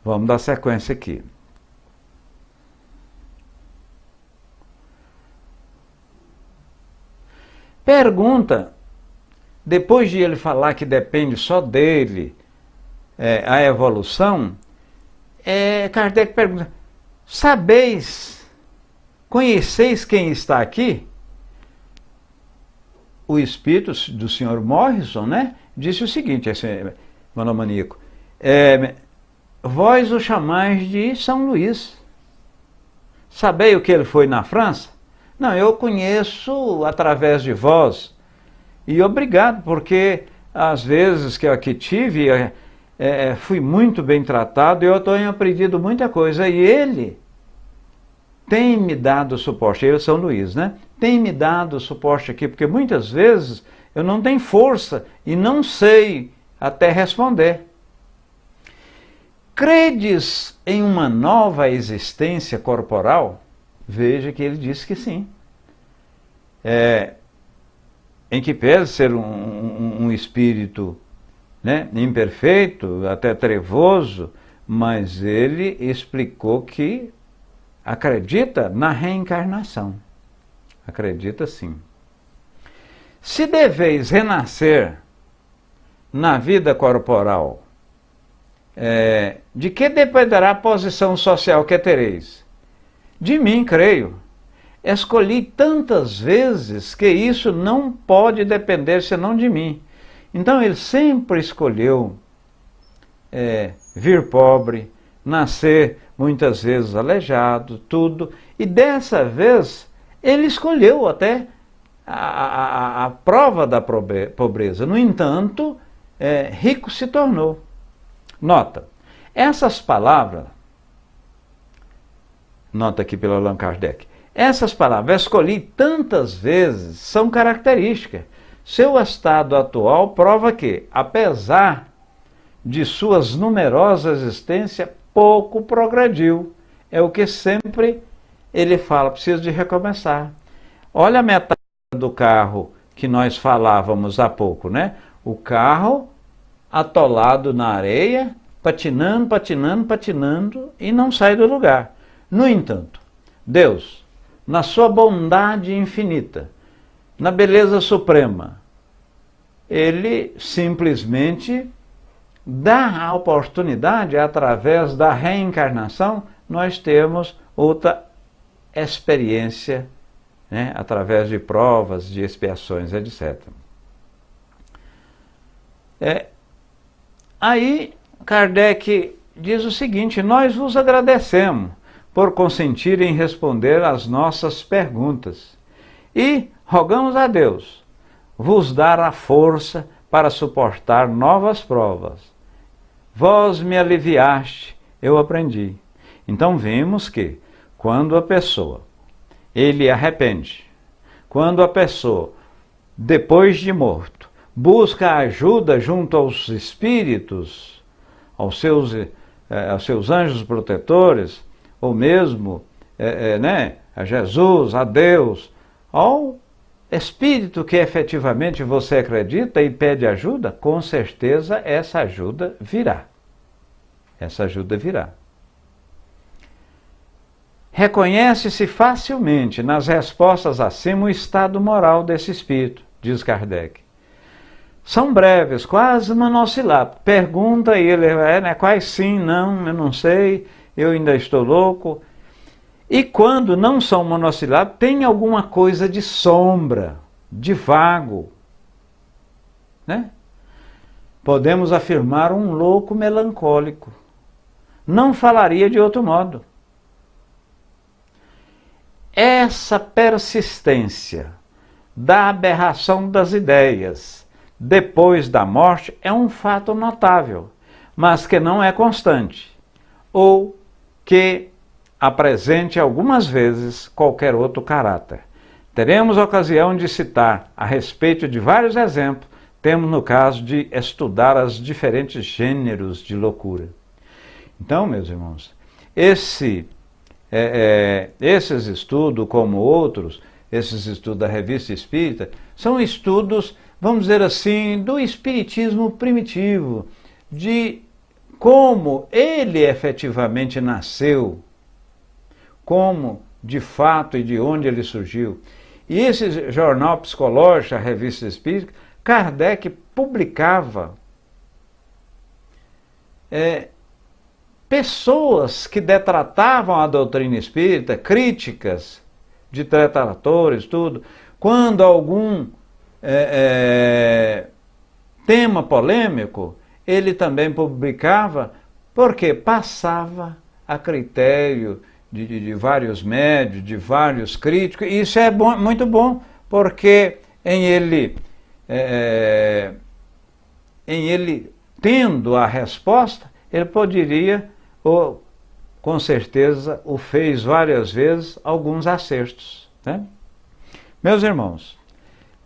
Vamos dar sequência aqui. Pergunta, depois de ele falar que depende só dele a evolução, Kardec pergunta, conheceis quem está aqui? O espírito do Sr. Morrison, disse o seguinte, esse monomaníaco, vós o chamais de São Luís. Sabei o que ele foi na França? Não, eu conheço através de vós. E obrigado, porque às vezes que eu aqui tive, fui muito bem tratado e eu tenho aprendido muita coisa. E ele tem me dado suporte, eu São Luís, né? Tem me dado suporte aqui, porque muitas vezes eu não tenho força e não sei até responder. Credes em uma nova existência corporal? Veja que ele disse que sim. Em que pese ser um espírito, né, imperfeito, até trevoso, mas ele explicou que acredita na reencarnação. Acredita sim. Se deveis renascer na vida corporal, de que dependerá a posição social que tereis? De mim, creio. Escolhi tantas vezes que isso não pode depender senão de mim. Então ele sempre escolheu vir pobre, nascer muitas vezes aleijado, tudo. E dessa vez ele escolheu até a prova da pobreza. No entanto, rico se tornou. Nota, essas palavras, nota aqui pelo Allan Kardec, essas palavras, escolhi tantas vezes, são características. Seu estado atual prova que, apesar de suas numerosas existências, pouco progrediu. É o que sempre ele fala, precisa de recomeçar. Olha a metade do carro que nós falávamos há pouco, né? O carro atolado na areia, patinando, patinando, patinando e não sai do lugar. No entanto, Deus, na sua bondade infinita, na beleza suprema, ele simplesmente dá a oportunidade, através da reencarnação, nós temos outra experiência, né, através de provas, de expiações, etc. Aí Kardec diz o seguinte: nós vos agradecemos por consentir em responder às nossas perguntas e rogamos a Deus vos dar a força para suportar novas provas. Vós me aliviaste, eu aprendi. Então vimos que quando a pessoa ele arrepende, quando a pessoa, depois de morto, busca ajuda junto aos espíritos, aos seus anjos protetores, ou mesmo a Jesus, a Deus, ao espírito que efetivamente você acredita e pede ajuda, com certeza essa ajuda virá. Essa ajuda virá. Reconhece-se facilmente nas respostas acima o estado moral desse espírito, diz Kardec. São breves, quase monossilábicos. Pergunta e ele, quais sim, não, eu não sei, eu ainda estou louco. E quando não são monossilábicos, tem alguma coisa de sombra, de vago. Né? Podemos afirmar um louco melancólico. Não falaria de outro modo. Essa persistência da aberração das ideias depois da morte é um fato notável, mas que não é constante, ou que apresente algumas vezes qualquer outro caráter. Teremos ocasião de citar a respeito de vários exemplos, temos no caso de estudar os diferentes gêneros de loucura. Então, meus irmãos, esses estudos, como outros, esses estudos da Revista Espírita, são estudos, vamos dizer assim, do espiritismo primitivo, de como ele efetivamente nasceu, como de fato e de onde ele surgiu. E esse jornal psicológico, a Revista Espírita, Kardec publicava pessoas que detratavam a doutrina espírita, críticas de detratores, tudo. Quando algum tema polêmico, ele também publicava, porque passava a critério de vários médios, de vários críticos, e isso é bom, muito bom, porque em ele tendo a resposta, ele poderia, ou com certeza o fez várias vezes, alguns acertos, né? Meus irmãos,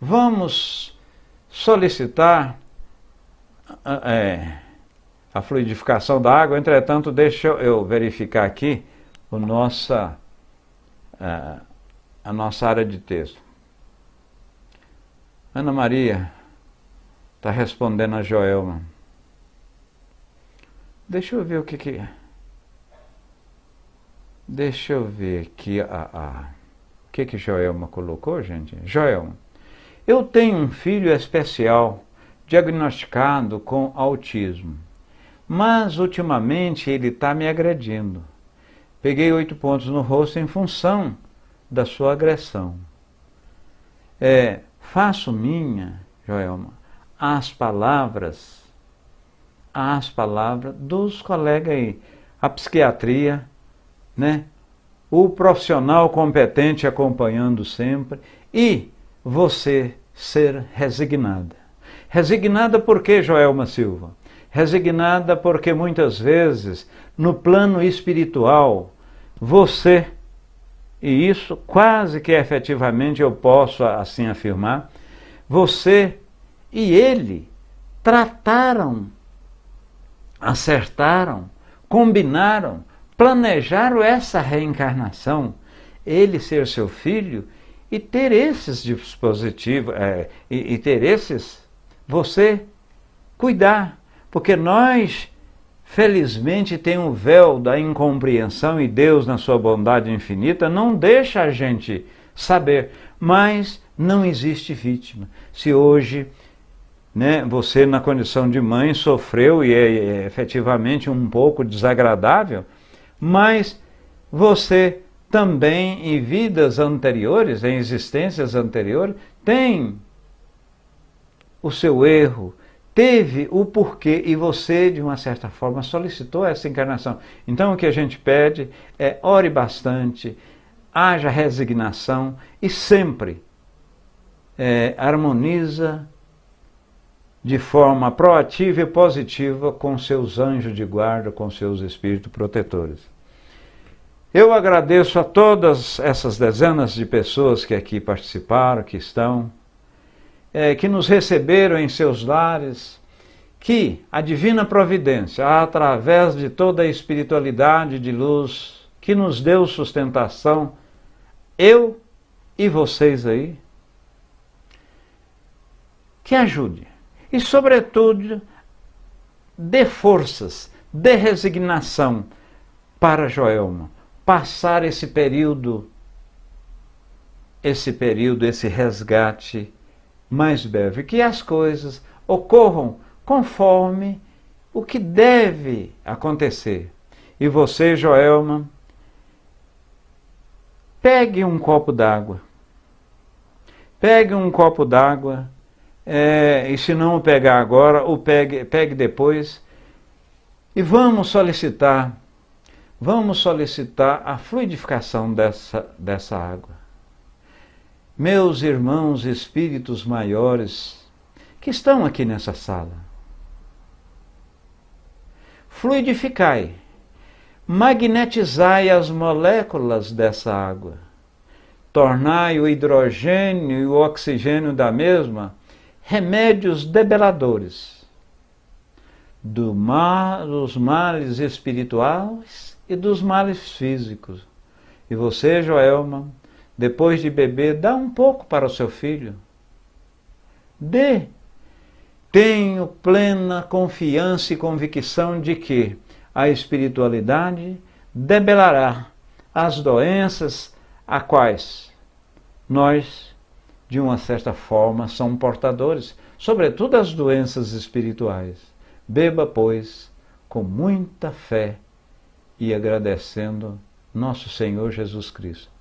vamos solicitar a fluidificação da água. Entretanto, deixa eu verificar aqui a nossa área de texto. Ana Maria está respondendo a Joelma. Deixa eu ver o que é. Deixa eu ver aqui o que Joelma colocou, gente. Joelma, eu tenho um filho especial diagnosticado com autismo, mas ultimamente ele está me agredindo. Peguei 8 pontos no rosto em função da sua agressão. Faço minha, Joelma, as palavras dos colegas aí, a psiquiatria, né? O profissional competente acompanhando sempre, e você ser resignada. Resignada por quê, Joelma Silva? Resignada porque muitas vezes, no plano espiritual, você, e isso quase que efetivamente eu posso assim afirmar, você e ele trataram, acertaram, combinaram, planejaram essa reencarnação, ele ser seu filho e ter esses dispositivos, e ter esses, você cuidar, porque nós, felizmente, tem um véu da incompreensão e Deus, na sua bondade infinita, não deixa a gente saber, mas não existe vítima. Se hoje, né, você, na condição de mãe, sofreu e é efetivamente um pouco desagradável, mas você também, em vidas anteriores, em existências anteriores, tem o seu erro, teve o porquê, e você, de uma certa forma, solicitou essa encarnação. Então, o que a gente pede é ore bastante, haja resignação e sempre harmoniza de forma proativa e positiva com seus anjos de guarda, com seus espíritos protetores. Eu agradeço a todas essas dezenas de pessoas que aqui participaram, que estão, que nos receberam em seus lares, que a divina providência, através de toda a espiritualidade de luz, que nos deu sustentação, eu e vocês aí, que ajude. E, sobretudo, dê forças, dê resignação para Joelma passar esse período, esse resgate mais breve, que as coisas ocorram conforme o que deve acontecer. E você, Joelma, pegue um copo d'água. Pegue um copo d'água, e se não o pegar agora, o pegue depois, e vamos solicitar a fluidificação dessa água. Meus irmãos espíritos maiores que estão aqui nessa sala, fluidificai, magnetizai as moléculas dessa água, tornai o hidrogênio e o oxigênio da mesma remédios debeladores dos males espirituais e dos males físicos. E você, Joelma, depois de beber, dá um pouco para o seu filho. Dê. Tenho plena confiança e convicção de que a espiritualidade debelará as doenças a quais nós, de uma certa forma, somos portadores, sobretudo as doenças espirituais. Beba, pois, com muita fé e agradecendo nosso Senhor Jesus Cristo.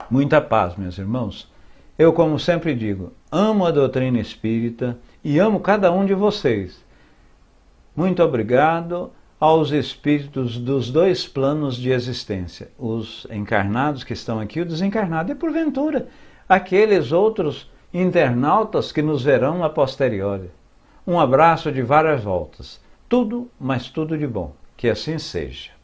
Muita paz, meus irmãos. Eu, como sempre digo, amo a doutrina espírita e amo cada um de vocês. Muito obrigado aos espíritos dos dois planos de existência, os encarnados que estão aqui, o desencarnado, e porventura aqueles outros internautas que nos verão a posteriori. Um abraço de várias voltas. Tudo, mas tudo de bom. Que assim seja.